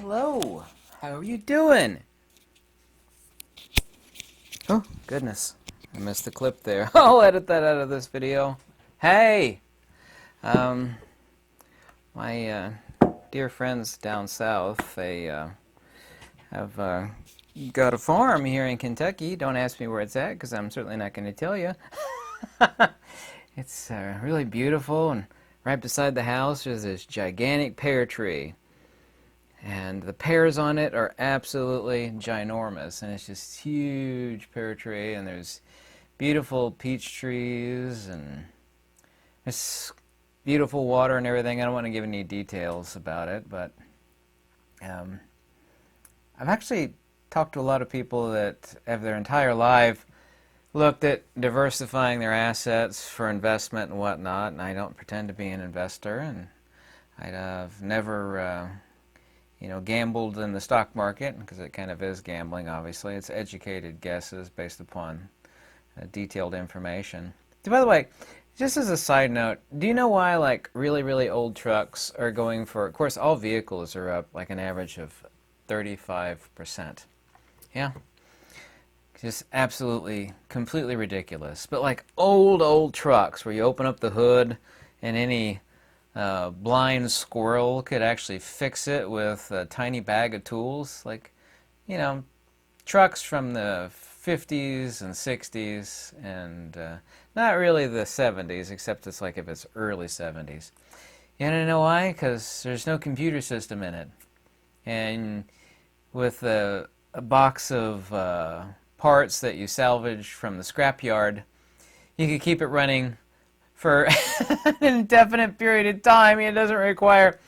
Hello. How are you doing? Oh, goodness. I missed the clip there. I'll edit that out of this video. Hey! Um, my dear friends down south, they have got a farm here in Kentucky. Don't ask me where it's at, because I'm certainly not going to tell you. It's really beautiful, and right beside the house is this gigantic pear tree. And the pears on it are absolutely ginormous, and it's just huge pear tree, and there's beautiful peach trees, and it's beautiful water and everything. I don't want to give any details about it, but I've actually talked to a lot of people that have their entire life looked at diversifying their assets for investment and whatnot, and I don't pretend to be an investor, and I've never gambled in the stock market, because it kind of is gambling, obviously. It's educated guesses based upon detailed information. By the way, just as a side note, do you know why, like, really, really old trucks are going for, of course, all vehicles are up like an average of 35%. Yeah? Just absolutely, completely ridiculous. But like old trucks where you open up the hood and any blind squirrel could actually fix it with a tiny bag of tools. Like, trucks from the 50s and 60s and not really the 70s, except it's like if it's early 70s. You want to know why? Because there's no computer system in it. And with a box of parts that you salvage from the scrapyard, you could keep it running for an indefinite period of time. It doesn't require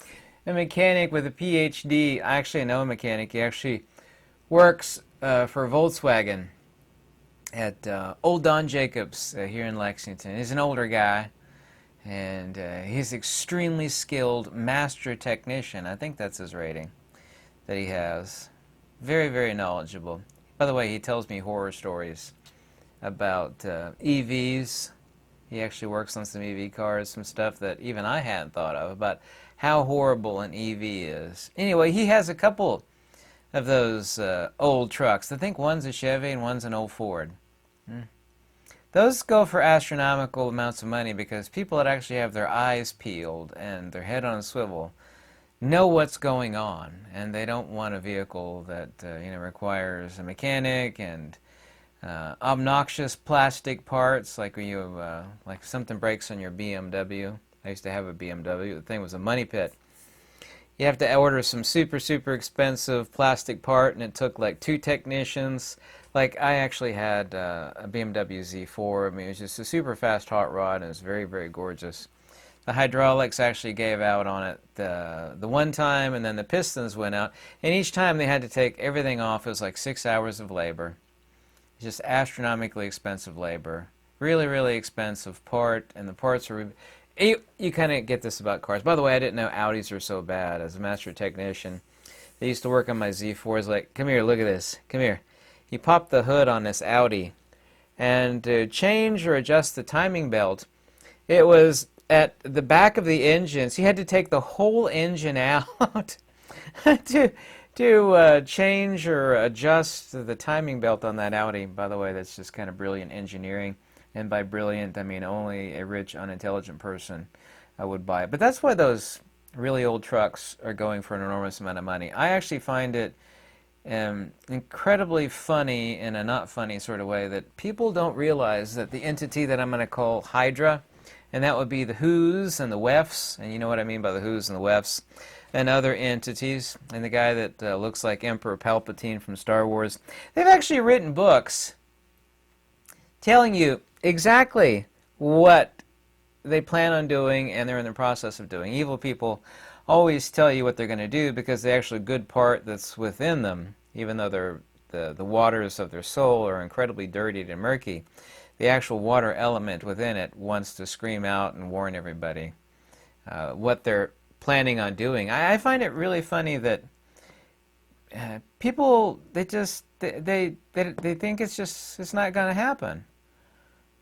a mechanic with a PhD. I actually know a mechanic. He actually works for Volkswagen at Old Don Jacobs here in Lexington. He's an older guy, and he's extremely skilled master technician. I think that's his rating that he has. Very, very knowledgeable. By the way, he tells me horror stories about EVs. He actually works on some EV cars, some stuff that even I hadn't thought of, about how horrible an EV is. Anyway, he has a couple of those old trucks. I think one's a Chevy and one's an old Ford. Those go for astronomical amounts of money, because people that actually have their eyes peeled and their head on a swivel know what's going on, and they don't want a vehicle that requires a mechanic and obnoxious plastic parts, like when you like something breaks on your BMW. I used to have a BMW. The thing was a money pit. You have to order some super expensive plastic part, and it took like 2 technicians. Like, I actually had a BMW Z4. I mean, it was just a super fast hot rod, and it was very gorgeous. The hydraulics actually gave out on it the one time, and then the pistons went out, and each time they had to take everything off. It was like 6 hours of labor. Just astronomically expensive labor. Really expensive part, and the parts are... You kind of get this about cars. By the way, I didn't know Audis are so bad. As a master technician, they used to work on my Z4s. Like, come here, look at this. Come here. You pop the hood on this Audi, and to change or adjust the timing belt, it was at the back of the engine, so you had to take the whole engine out to change or adjust the timing belt on that Audi. By the way, that's just kind of brilliant engineering. And by brilliant, I mean only a rich, unintelligent person would buy it. But that's why those really old trucks are going for an enormous amount of money. I actually find it incredibly funny, in a not funny sort of way, that people don't realize that the entity that I'm going to call Hydra, and that would be the Who's and the Wefs, and you know what I mean by the Who's and the Wefs, and other entities, and the guy that looks like Emperor Palpatine from Star Wars. They've actually written books telling you exactly what they plan on doing, and they're in the process of doing. Evil people always tell you what they're going to do, because the actual good part that's within them, even though the waters of their soul are incredibly dirtied and murky, the actual water element within it wants to scream out and warn everybody what they're planning on doing. I find it really funny that people, they think it's not going to happen.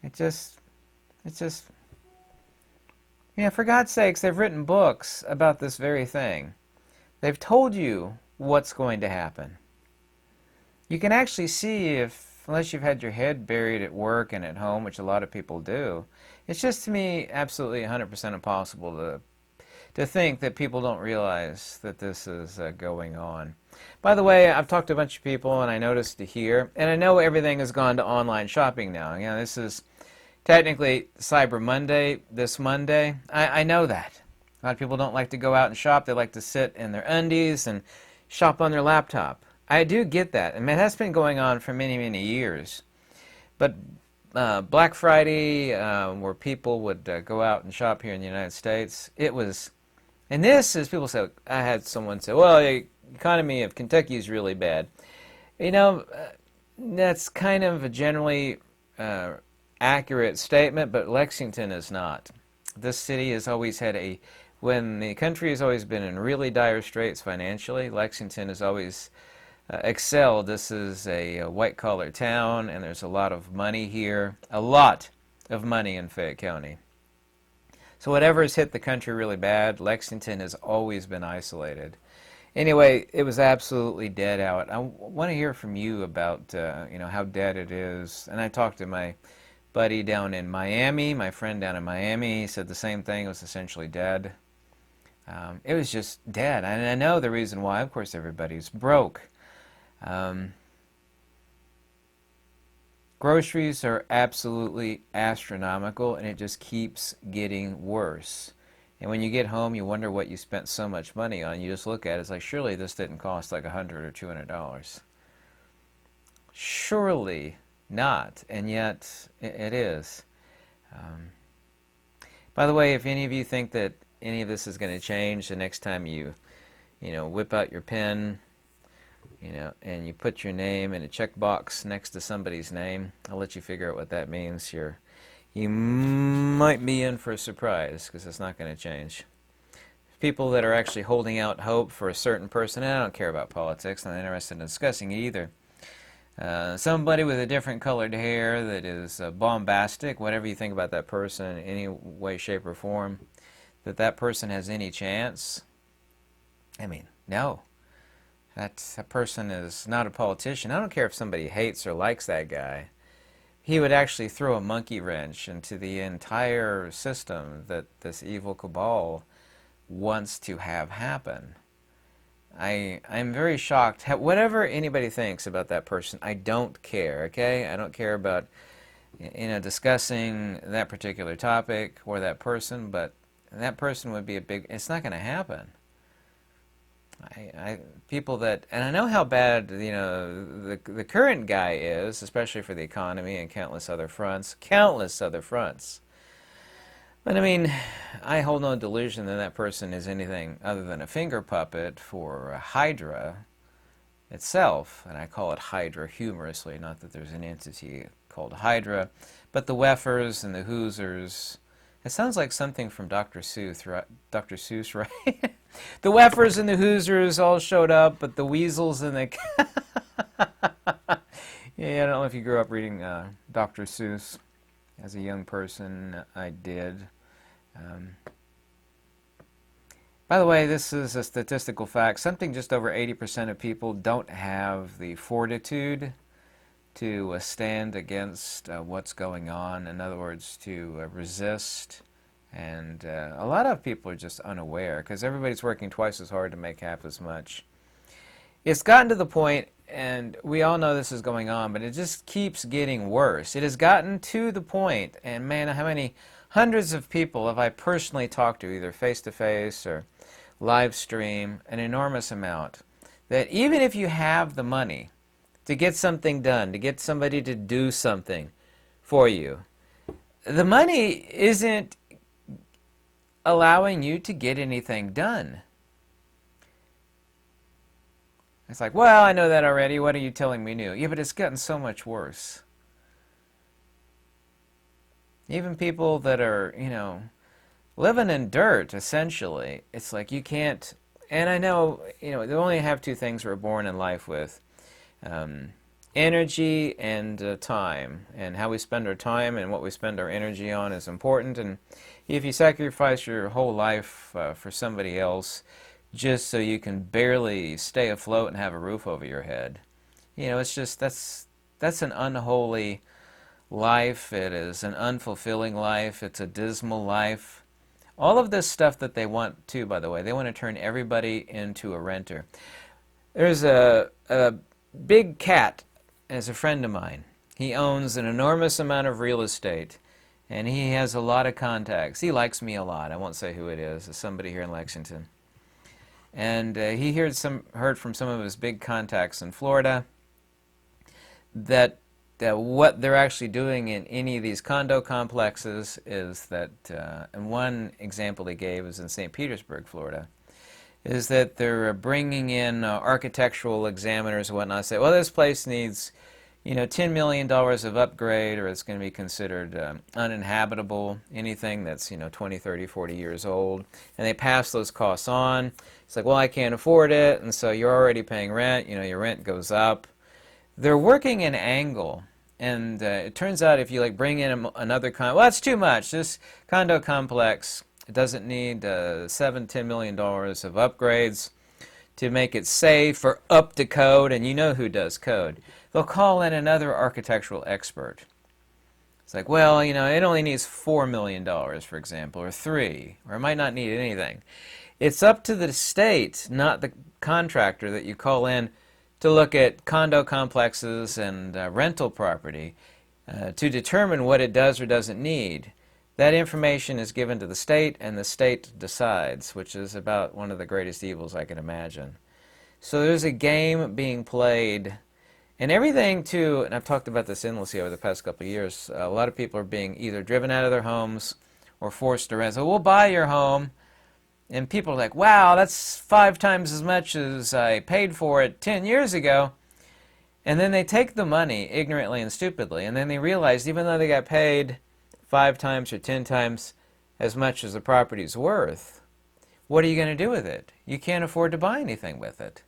It's just, for God's sakes, they've written books about this very thing. They've told you what's going to happen. You can actually see if, unless you've had your head buried at work and at home, which a lot of people do, it's just to me absolutely 100% impossible to think that people don't realize that this is going on. By the way, I've talked to a bunch of people and I noticed here, and I know everything has gone to online shopping now. You know, this is technically Cyber Monday, this Monday. I know that. A lot of people don't like to go out and shop. They like to sit in their undies and shop on their laptop. I do get that. I mean, that's been going on for many, many years. But Black Friday, where people would go out and shop here in the United States, it was, and this is, people say, I had someone say, well, the economy of Kentucky is really bad. You know, that's kind of a generally accurate statement, but Lexington is not. This city has always had when the country has always been in really dire straits financially, Lexington has always excelled. This is a white-collar town, and there's a lot of money here, a lot of money in Fayette County. So whatever has hit the country really bad, Lexington has always been isolated. Anyway, it was absolutely dead out. I want to hear from you about you know, how dead it is. And I talked to my buddy down in Miami, my friend down in Miami. He said the same thing. It was essentially dead. It was just dead. And I know the reason why. Of course, everybody's broke. Groceries are absolutely astronomical, and it just keeps getting worse. And when you get home, you wonder what you spent so much money on. You just look at it, it's like, surely this didn't cost like $100 or $200. Surely not, and yet it is. By the way, if any of you think that any of this is going to change the next time you whip out your pen, and you put your name in a checkbox next to somebody's name, I'll let you figure out what that means. You might be in for a surprise, because it's not going to change. People that are actually holding out hope for a certain person, and I don't care about politics, I'm not interested in discussing it either. Somebody with a different colored hair that is bombastic, whatever you think about that person in any way, shape, or form, that person has any chance? I mean, no. That person is not a politician. I don't care if somebody hates or likes that guy. He would actually throw a monkey wrench into the entire system that this evil cabal wants to have happen. I'm very shocked. Whatever anybody thinks about that person, I don't care, okay? I don't care about discussing that particular topic or that person, but that person would be it's not going to happen. People that, and I know how bad the current guy is, especially for the economy and countless other fronts. But I mean, I hold no delusion that that person is anything other than a finger puppet for Hydra itself, and I call it Hydra humorously, not that there's an entity called Hydra, but the Weffers and the Hoosers. It sounds like something from Dr. Seuss, right? The Weffers and the Hoosers all showed up, but the Weasels and the... Yeah, I don't know if you grew up reading Dr. Seuss. As a young person, I did. By the way, this is a statistical fact. Something just over 80% of people don't have the fortitude to stand against what's going on. In other words, to resist. And a lot of people are just unaware because everybody's working twice as hard to make half as much. It's gotten to the point, and we all know this is going on, but it just keeps getting worse. It has gotten to the point, and man, how many hundreds of people have I personally talked to, either face-to-face or live stream, an enormous amount, that even if you have the money to get something done, to get somebody to do something for you, the money isn't allowing you to get anything done. It's like, well, I know that already. What are you telling me new? Yeah, but it's gotten so much worse. Even people that are, living in dirt, essentially, it's like you can't, and I know, they only have two things we're born in life with. Energy and time. And how we spend our time and what we spend our energy on is important. And if you sacrifice your whole life for somebody else, just so you can barely stay afloat and have a roof over your head. You know, it's just that's an unholy life. It is an unfulfilling life. It's a dismal life. All of this stuff that they want to, by the way, they want to turn everybody into a renter. There's a big cat as a friend of mine. He owns an enormous amount of real estate, and he has a lot of contacts. He likes me a lot. I won't say who it is. It's somebody here in Lexington. And he heard from some of his big contacts in Florida that what they're actually doing in any of these condo complexes is that, and one example they gave is in St. Petersburg, Florida, is that they're bringing in architectural examiners and whatnot, say, well, this place needs, you know, $10 million of upgrade, or it's going to be considered uninhabitable, anything that's, you know, 20, 30, 40 years old, and they pass those costs on. It's like, well, I can't afford it, and so you're already paying rent, you know, your rent goes up. They're working an angle, and it turns out if you like bring in another well, that's too much. This condo complex, it doesn't need $7–10 million of upgrades to make it safe or up to code, and you know who does code. They'll call in another architectural expert. It's like, well, you know, it only needs $4 million, for example, or $3, or it might not need anything. It's up to the state, not the contractor that you call in, to look at condo complexes and rental property to determine what it does or doesn't need. That information is given to the state, and the state decides, which is about one of the greatest evils I can imagine. So there's a game being played, and everything too, and I've talked about this endlessly over the past couple of years, a lot of people are being either driven out of their homes or forced to rent. So we'll buy your home. And people are like, wow, that's 5 times as much as I paid for it 10 years ago. And then they take the money ignorantly and stupidly, and then they realize even though they got paid 5 times or 10 times as much as the property's worth, what are you going to do with it? You can't afford to buy anything with it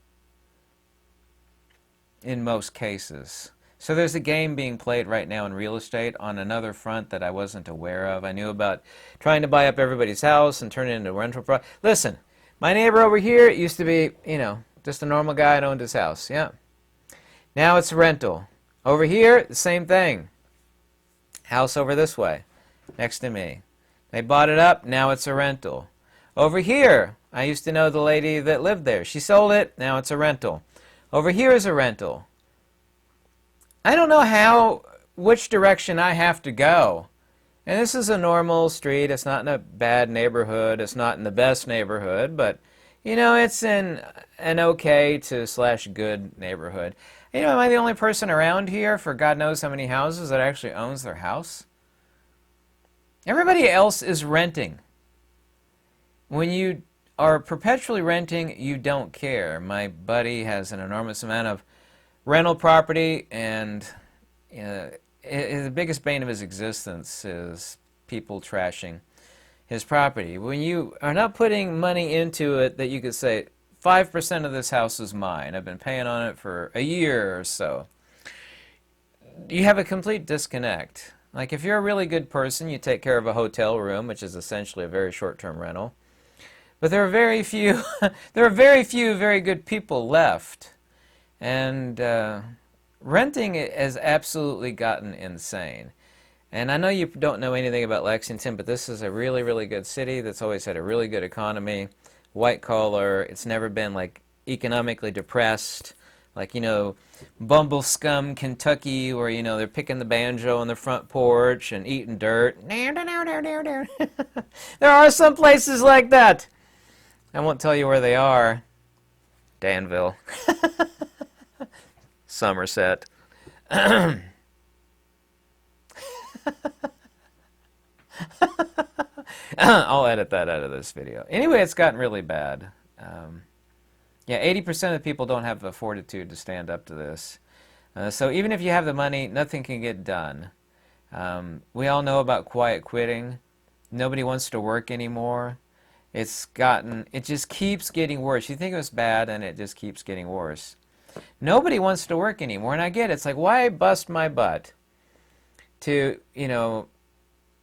in most cases. So there's a game being played right now in real estate on another front that I wasn't aware of. I knew about trying to buy up everybody's house and turn it into a rental property. Listen, my neighbor over here used to be, you know, just a normal guy and owned his house. Yeah. Now it's a rental. Over here, the same thing. House over this way, next to me. They bought it up, now it's a rental. Over here, I used to know the lady that lived there. She sold it, now it's a rental. Over here is a rental. I don't know which direction I have to go. And this is a normal street. It's not in a bad neighborhood. It's not in the best neighborhood, but, you know, it's in an okay to / good neighborhood. You know, am I the only person around here for God knows how many houses that actually owns their house? Everybody else is renting. When you are perpetually renting, you don't care. My buddy has an enormous amount of rental property, and the biggest bane of his existence is people trashing his property. When you are not putting money into it that you could say, 5% of this house is mine, I've been paying on it for a year or so, you have a complete disconnect. Like if you're a really good person, you take care of a hotel room, which is essentially a very short-term rental. But there are very few very good people left. And renting has absolutely gotten insane. And I know you don't know anything about Lexington, but this is a really, really good city that's always had a really good economy, white collar. It's never been like economically depressed, like, you know, Bumble Scum, Kentucky, where, you know, they're picking the banjo on the front porch and eating dirt. There are some places like that. I won't tell you where they are. Danville. Somerset. I'll edit that out of this video. Anyway, it's gotten really bad. Yeah, 80% of people don't have the fortitude to stand up to this. So even if you have the money, nothing can get done. We all know about quiet quitting. Nobody wants to work anymore. It just keeps getting worse. You think it was bad, and it just keeps getting worse. Nobody wants to work anymore, and I get it. It's like, why bust my butt to, you know,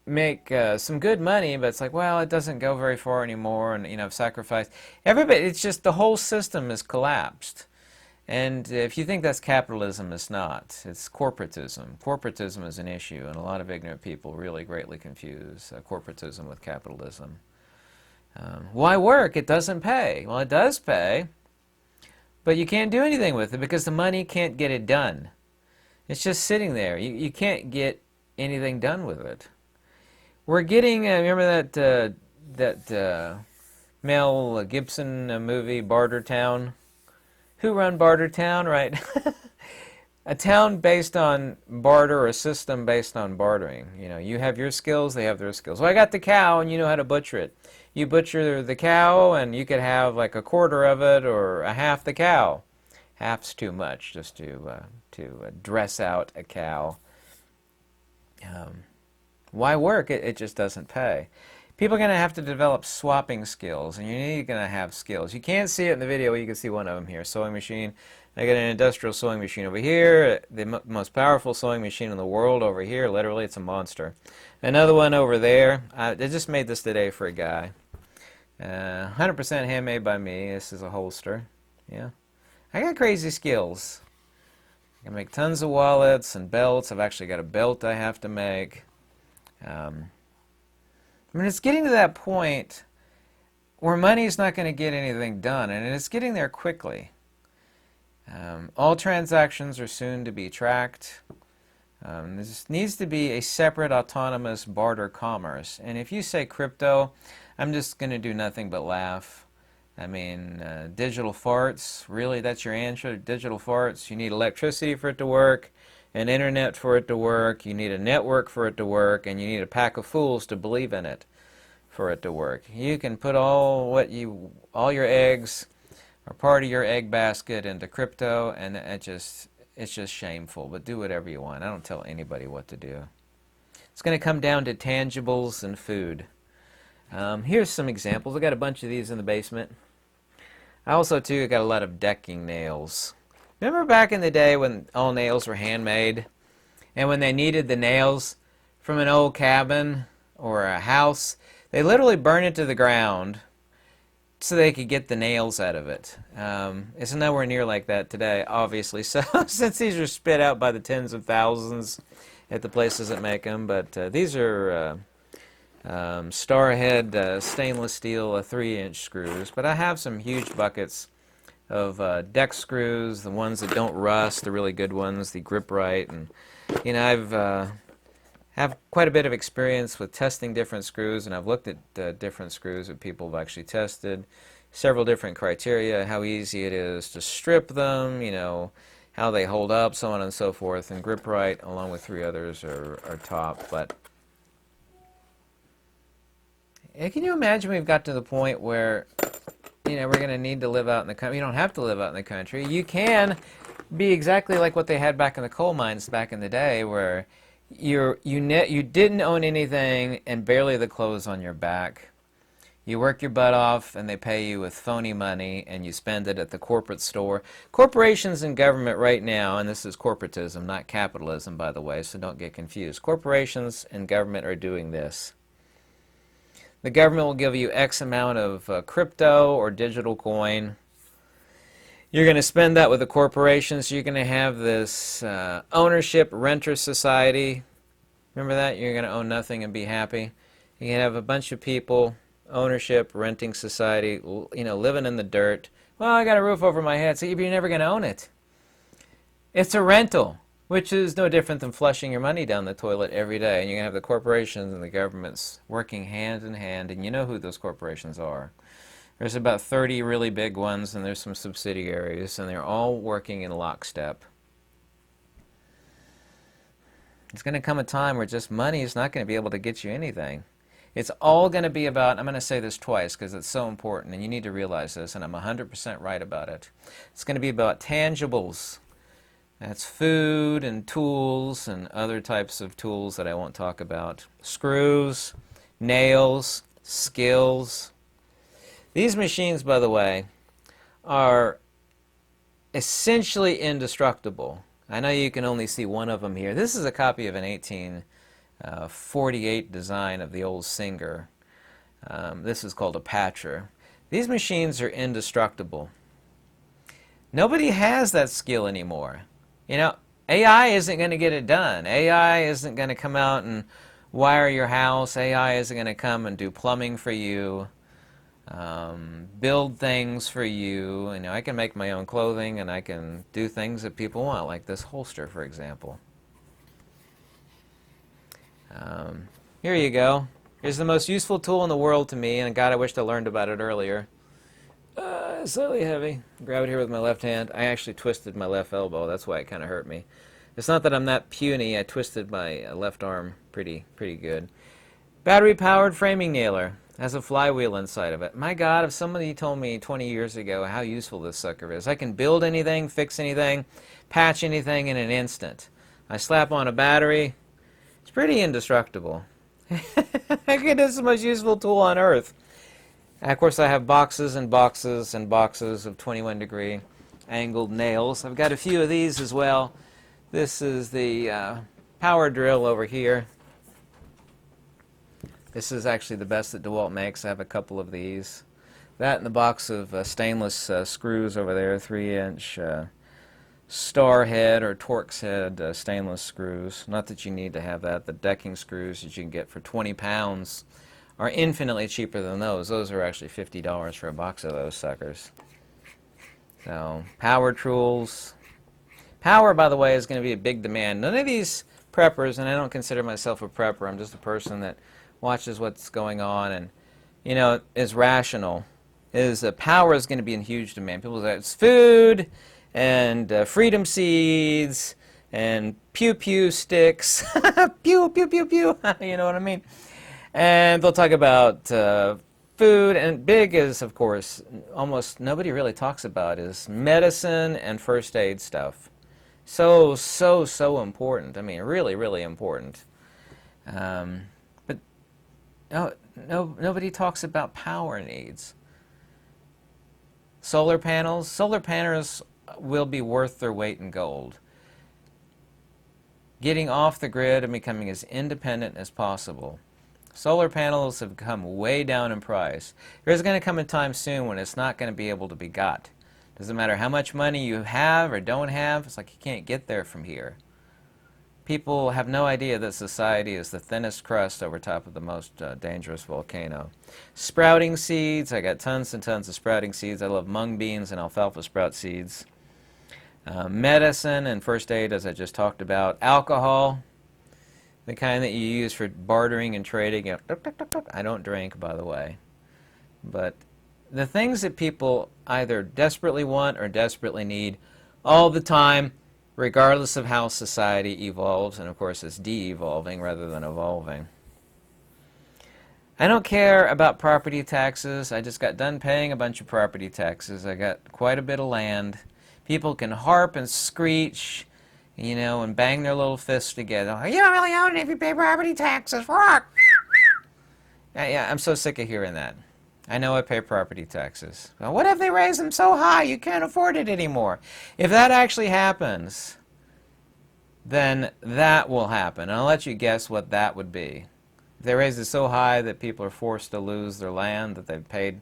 make some good money, but it's like, well, it doesn't go very far anymore, and I've sacrificed everybody. It's just the whole system is collapsed. And if you think that's capitalism, it's not. It's corporatism. Corporatism is an issue, and a lot of ignorant people really greatly confuse corporatism with capitalism. Why work? It doesn't pay. Well, it does pay, but you can't do anything with it because the money can't get it done. It's just sitting there. You can't get anything done with it. We're getting, remember that Mel Gibson movie, Bartertown? Who run Bartertown, right? A town based on barter, or a system based on bartering. You have your skills, they have their skills. Well, I got the cow, and you know how to butcher it. You butcher the cow, and you could have like a quarter of it or a half the cow. Half's too much just to dress out a cow. Why work? It just doesn't pay. People are going to have to develop swapping skills, and you're going to have skills. You can't see it in the video. You can see one of them here, sewing machine. I got an industrial sewing machine over here, the most powerful sewing machine in the world over here. Literally, it's a monster. Another one over there. I just made this today for a guy. 100% handmade by me. This is a holster. Yeah, I got crazy skills. I can make tons of wallets and belts. I've actually got a belt I have to make. I mean, it's getting to that point where money's not going to get anything done, and it's getting there quickly. All transactions are soon to be tracked. There needs to be a separate autonomous barter commerce. And if you say crypto, I'm just going to do nothing but laugh. I mean, digital farts, really, that's your answer? Digital farts? You need electricity for it to work, an internet for it to work, you need a network for it to work, and you need a pack of fools to believe in it for it to work. You can put all your eggs or part of your egg basket into crypto, and it's just shameful. But do whatever you want. I don't tell anybody what to do. It's going to come down to tangibles and food. Here's some examples. I got a bunch of these in the basement. I also too got a lot of decking nails. Remember back in the day when all nails were handmade, and when they needed the nails from an old cabin or a house, they literally burn it to the ground so they could get the nails out of it. It's nowhere near like that today, obviously, so since these are spit out by the tens of thousands at the places that make them. But these are Starhead stainless steel 3-inch screws. But I have some huge buckets of deck screws, the ones that don't rust, the really good ones, the grip right. And I've have quite a bit of experience with testing different screws, and I've looked at different screws that people have actually tested, several different criteria, how easy it is to strip them, how they hold up, so on and so forth. And grip right, along with 3 others, are top. But can you imagine we've got to the point where we're going to need to live out in the country? You don't have to live out in the country. You can be exactly like what they had back in the coal mines back in the day, where you didn't own anything and barely the clothes on your back. You work your butt off and they pay you with phony money, and you spend it at the corporate store. Corporations and government right now, and this is corporatism, not capitalism, by the way, so don't get confused. Corporations and government are doing this. The government will give you X amount of crypto or digital coin. You're going to spend that with the corporations. You're going to have this ownership renter society. Remember that? You're going to own nothing and be happy. You can have a bunch of people, ownership, renting society, living in the dirt. Well, I got a roof over my head, so you're never going to own it. It's a rental, which is no different than flushing your money down the toilet every day. And you're going to have the corporations and the governments working hand in hand, and you know who those corporations are. There's about 30 really big ones, and there's some subsidiaries, and they're all working in lockstep. It's going to come a time where just money is not going to be able to get you anything. It's all going to be about, I'm going to say this twice because it's so important, and you need to realize this, and I'm 100% right about it. It's going to be about tangibles. That's food and tools and other types of tools that I won't talk about. Screws, nails, skills. These machines, by the way, are essentially indestructible. I know you can only see one of them here. This is a copy of an '48 design of the old Singer. This is called a patcher. These machines are indestructible. Nobody has that skill anymore. You know, AI isn't going to get it done. AI isn't going to come out and wire your house. AI isn't going to come and do plumbing for you, build things for you. You know, I can make my own clothing and I can do things that people want, like this holster, for example. Here you go. Here's the most useful tool in the world to me, and God, I wished I learned about it earlier. It's slightly heavy. Grab it here with my left hand. I actually twisted my left elbow. That's why it kind of hurt me. It's not that I'm that puny. I twisted my left arm pretty good. Battery-powered framing nailer. Has a flywheel inside of it. My God, if somebody told me 20 years ago how useful this sucker is. I can build anything, fix anything, patch anything in an instant. I slap on a battery. It's pretty indestructible. It is the most useful tool on earth. And of course, I have boxes and boxes and boxes of 21-degree angled nails. I've got a few of these as well. This is the power drill over here. This is actually the best that DeWalt makes. I have a couple of these. That and the box of stainless screws over there, 3-inch star head or Torx head stainless screws. Not that you need to have that. The decking screws that you can get for 20 pounds are infinitely cheaper than those. Those are actually $50 for a box of those suckers. So, power tools. Power, by the way, is going to be a big demand. None of these preppers, and I don't consider myself a prepper, I'm just a person that watches what's going on and, you know, is rational, is power is going to be in huge demand. People say it's food and freedom seeds and pew-pew sticks. Pew, pew, pew, pew. You know what I mean? And they'll talk about food, and big is, of course, almost nobody really talks about is medicine and first aid stuff. So important. I mean, really important. But nobody talks about power needs. Solar panels. Solar panels will be worth their weight in gold. Getting off the grid and becoming as independent as possible. Solar panels have come way down in price. There's going to come a time soon when it's not going to be able to be got. Doesn't matter how much money you have or don't have, it's like you can't get there from here. People have no idea that society is the thinnest crust over top of the most dangerous volcano. Sprouting seeds, I got tons and tons of sprouting seeds. I love mung beans and alfalfa sprout seeds. Medicine and first aid, as I just talked about. Alcohol, the kind that you use for bartering and trading. You know, I don't drink, by the way. But the things that people either desperately want or desperately need all the time, regardless of how society evolves, and of course it's de-evolving rather than evolving. I don't care about property taxes. I just got done paying a bunch of property taxes. I got quite a bit of land. People can harp and screech, you know, and bang their little fists together. You don't really own it if you pay property taxes. Rock. Yeah, I'm so sick of hearing that. I know I pay property taxes. Well, what if they raise them so high you can't afford it anymore? If that actually happens, then that will happen. And I'll let you guess what that would be. If they raise it so high that people are forced to lose their land that they've paid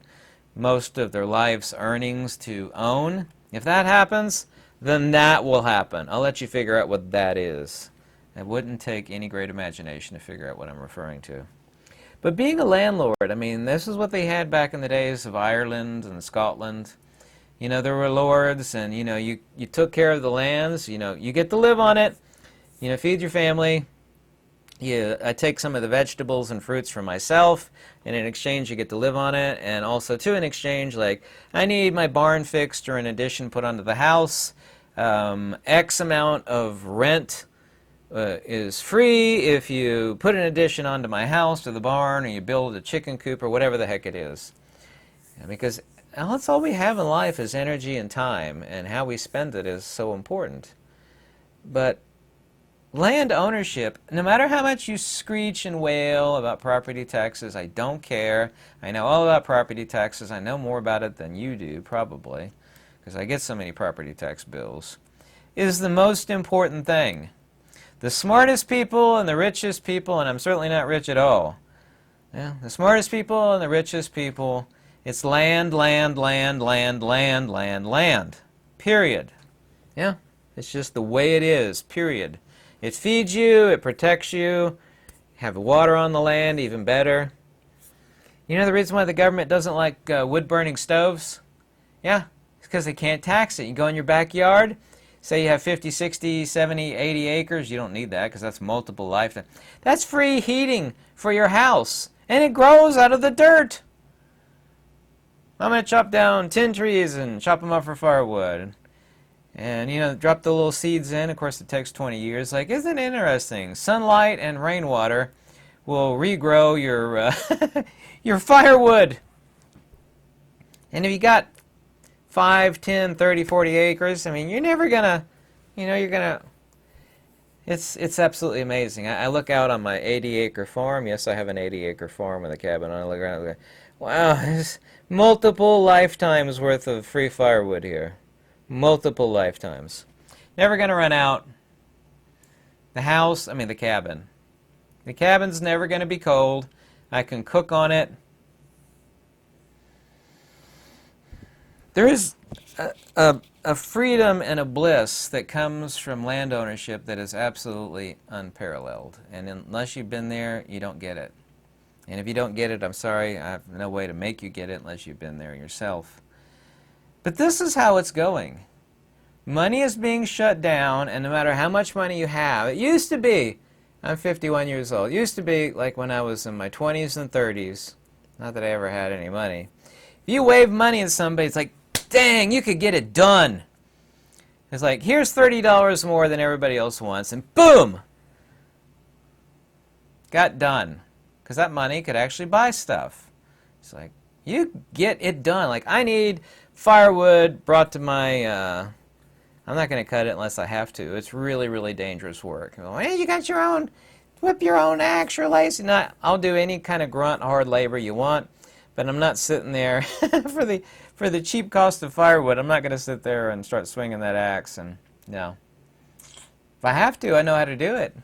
most of their life's earnings to own, if that happens, then that will happen. I'll let you figure out what that is. It wouldn't take any great imagination to figure out what I'm referring to. But being a landlord, I mean, this is what they had back in the days of Ireland and Scotland. You know, there were lords, and, you know, you took care of the lands. You know, you get to live on it. You know, feed your family. I take some of the vegetables and fruits for myself, and in exchange you get to live on it. And also, too, in exchange, like, I need my barn fixed or an addition put onto the house. X amount of rent is free if you put an addition onto my house or the barn, or you build a chicken coop or whatever the heck it is. Because that's all we have in life is energy and time, and how we spend it is so important. But land ownership, no matter how much you screech and wail about property taxes, I don't care. I know all about property taxes. I know more about it than you do, probably, because I get so many property tax bills, is the most important thing. The smartest people and the richest people, and I'm certainly not rich at all. Yeah, the smartest people and the richest people, it's land, land, land, land, land, land, land. Period. Yeah, it's just the way it is, period. It feeds you, it protects you, have water on the land, even better. You know the reason why the government doesn't like wood-burning stoves? Yeah, it's because they can't tax it. You go in your backyard, say you have 50, 60, 70, 80 acres. You don't need that because that's multiple lifetimes. That's free heating for your house, and it grows out of the dirt. I'm going to chop down 10 trees and chop them up for firewood. And, you know, drop the little seeds in. Of course, it takes 20 years. Like, isn't it interesting? Sunlight and rainwater will regrow your, your firewood. And if you got 5, 10, 30, 40 acres, I mean, you're never going to, you know, you're going to, it's absolutely amazing. I look out on my 80-acre farm. Yes, I have an 80-acre farm with a cabin. I look around and go, wow, there's multiple lifetimes worth of free firewood here. Multiple lifetimes. Never going to run out. The house, I mean the cabin. The cabin's never going to be cold. I can cook on it. There is a freedom and a bliss that comes from land ownership that is absolutely unparalleled. And unless you've been there, you don't get it. And if you don't get it, I'm sorry, I have no way to make you get it unless you've been there yourself. But this is how it's going. Money is being shut down, and no matter how much money you have, it used to be, I'm 51 years old, it used to be like when I was in my 20s and 30s, not that I ever had any money. If you wave money at somebody, it's like, dang, you could get it done. It's like, here's $30 more than everybody else wants, and boom! Got done. Because that money could actually buy stuff. It's like, you get it done. Like, I need firewood brought to my, I'm not going to cut it unless I have to. It's really, really dangerous work. Well, hey, you got your own, whip your own axe, you're lazy. No, I'll do any kind of grunt, hard labor you want, but I'm not sitting there for the cheap cost of firewood. I'm not going to sit there and start swinging that axe. And no. If I have to, I know how to do it.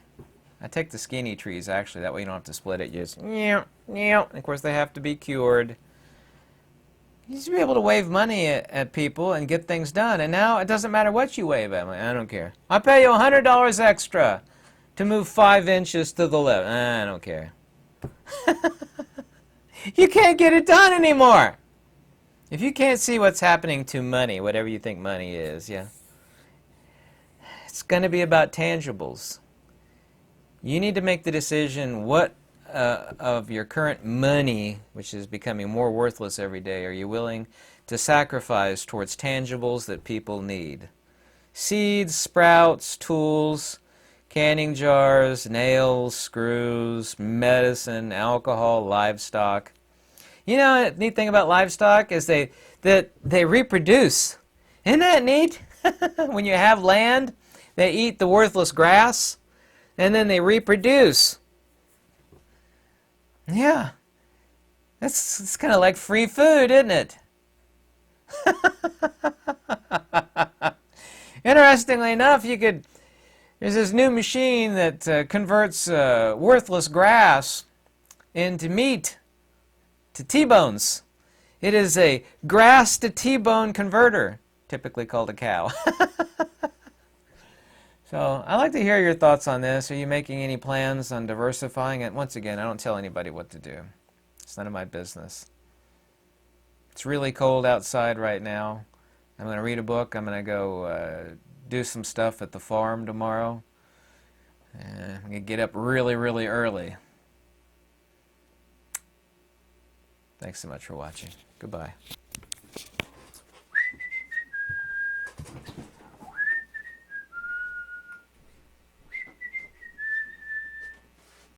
I take the skinny trees, actually. That way you don't have to split it. You just, of course, they have to be cured. You used to be able to wave money at people and get things done, and now it doesn't matter what you wave at me. I don't care. I'll pay you $100 extra to move 5 inches to the left. I don't care. You can't get it done anymore. If you can't see what's happening to money, whatever you think money is, yeah, it's going to be about tangibles. You need to make the decision what of your current money, which is becoming more worthless every day, are you willing to sacrifice towards tangibles that people need? Seeds, sprouts, tools, canning jars, nails, screws, medicine, alcohol, livestock. You know, the neat thing about livestock is they reproduce. Isn't that neat? When you have land, they eat the worthless grass, and then they reproduce. Yeah. It's kind of like free food, isn't it? Interestingly enough, there's this new machine that converts worthless grass into meat, to T-bones. It is a grass to T-bone converter, typically called a cow. So I'd like to hear your thoughts on this. Are you making any plans on diversifying it? Once again, I don't tell anybody what to do. It's none of my business. It's really cold outside right now. I'm going to read a book. I'm going to go do some stuff at the farm tomorrow. I'm going to get up really, really early. Thanks so much for watching. Goodbye.